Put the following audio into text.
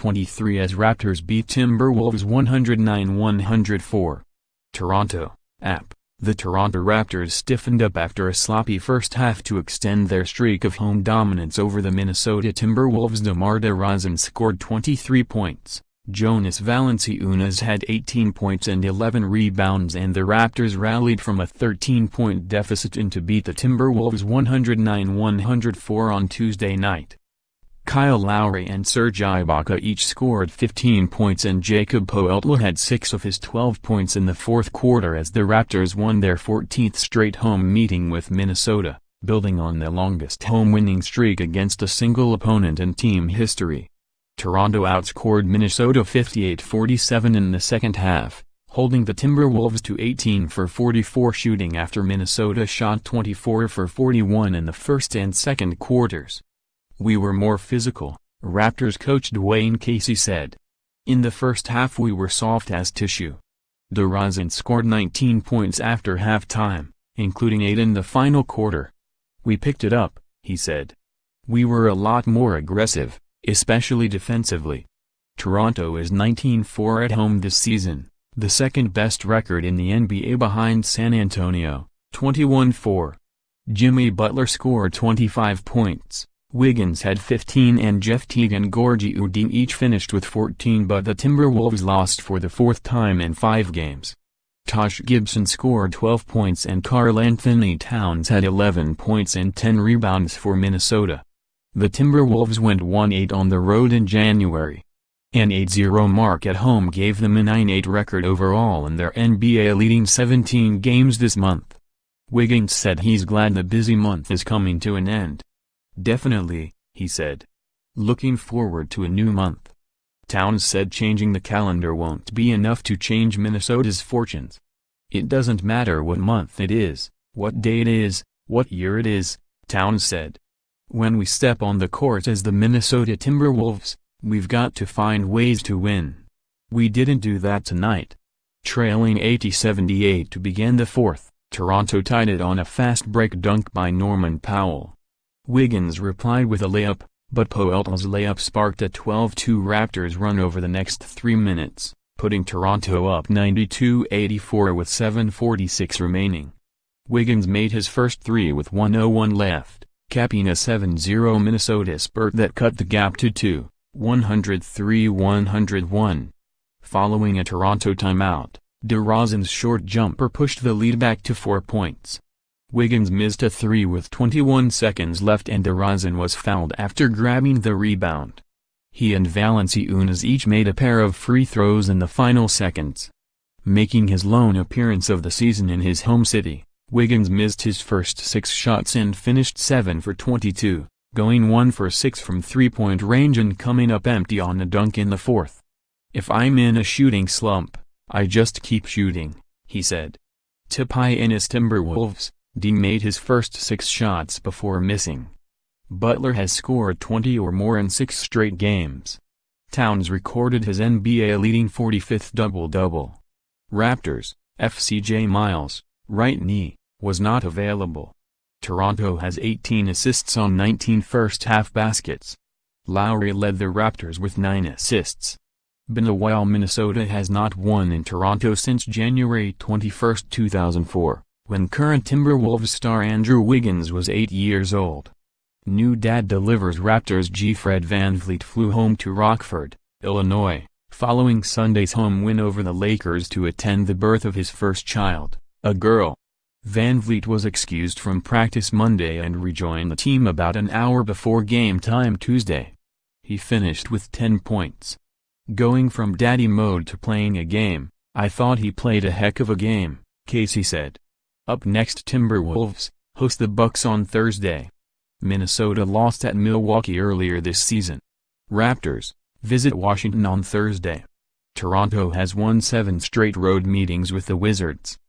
23 as Raptors beat Timberwolves 109-104. Toronto, App. The Toronto Raptors stiffened up after a sloppy first half to extend their streak of home dominance over the Minnesota Timberwolves. DeMar DeRozan scored 23 points, Jonas Valanciunas had 18 points and 11 rebounds, and the Raptors rallied from a 13-point deficit to beat the Timberwolves 109-104 on Tuesday night. Lowry and Serge Ibaka each scored 15 points, and Jakob Poeltl had 6 of his 12 points in the fourth quarter as the Raptors won their 14th straight home meeting with Minnesota, building on the longest home winning streak against a single opponent in team history. Toronto outscored Minnesota 58-47 in the second half, holding the Timberwolves to 18 for 44 shooting after Minnesota shot 24 for 41 in the first and second quarters. "We were more physical," Raptors coach Dwayne Casey said. "In the first half we were soft as tissue." DeRozan scored 19 points after halftime, including 8 in the final quarter. "We picked it up," he said. "We were a lot more aggressive, especially defensively." Toronto is 19-4 at home this season, the second-best record in the NBA behind San Antonio, 21-4. Jimmy Butler scored 25 points. Wiggins had 15 and Jeff Teague and Gorgui Dieng each finished with 14, but the Timberwolves lost for the fourth time in 5 games. Taj Gibson scored 12 points and Karl-Anthony Towns had 11 points and 10 rebounds for Minnesota. The Timberwolves went 1-8 on the road in January. An 8-0 mark at home gave them a 9-8 record overall in their NBA-leading 17 games this month. Wiggins said he's glad the busy month is coming to an end. "Definitely," he said. "Looking forward to a new month." Towns said changing the calendar won't be enough to change Minnesota's fortunes. "It doesn't matter what month it is, what day it is, what year it is," Towns said. "When we step on the court as the Minnesota Timberwolves, we've got to find ways to win. We didn't do that tonight." Trailing 80-78 to begin the fourth, Toronto tied it on a fast break dunk by Norman Powell. Wiggins replied with a layup, but Poeltl's layup sparked a 12-2 Raptors run over the next 3 minutes, putting Toronto up 92-84 with 7:46 remaining. Wiggins made his first three with 1:01 left, capping a 7-0 Minnesota spurt that cut the gap to 2, 103-101. Following a Toronto timeout, DeRozan's short jumper pushed the lead back to 4 points. Wiggins missed a three with 21 seconds left and DeRozan was fouled after grabbing the rebound. He and Valanciunas each made a pair of free throws in the final seconds. Making his lone appearance of the season in his home city, Wiggins missed his first 6 shots and finished 7 for 22, going 1 for 6 from three-point range and coming up empty on a dunk in the fourth. "If I'm in a shooting slump, I just keep shooting," he said. To pie in his Timberwolves, Dieng made his first 6 shots before missing. Butler has scored 20 or more in 6 straight games. Towns recorded his NBA-leading 45th double-double. Raptors, FCJ Miles, right knee, was not available. Toronto has 18 assists on 19 first-half baskets. Lowry led the Raptors with 9 assists. Been a while. Minnesota has not won in Toronto since January 21, 2004. When current Timberwolves star Andrew Wiggins was 8 years old. New dad delivers. Raptors G. Fred VanVleet flew home to Rockford, Illinois, following Sunday's home win over the Lakers to attend the birth of his first child, a girl. VanVleet was excused from practice Monday and rejoined the team about an hour before game time Tuesday. He finished with 10 points. "Going from daddy mode to playing a game, I thought he played a heck of a game," Casey said. Up next, Timberwolves host the Bucks on Thursday. Minnesota lost at Milwaukee earlier this season. Raptors visit Washington on Thursday. Toronto has won 7 straight road meetings with the Wizards.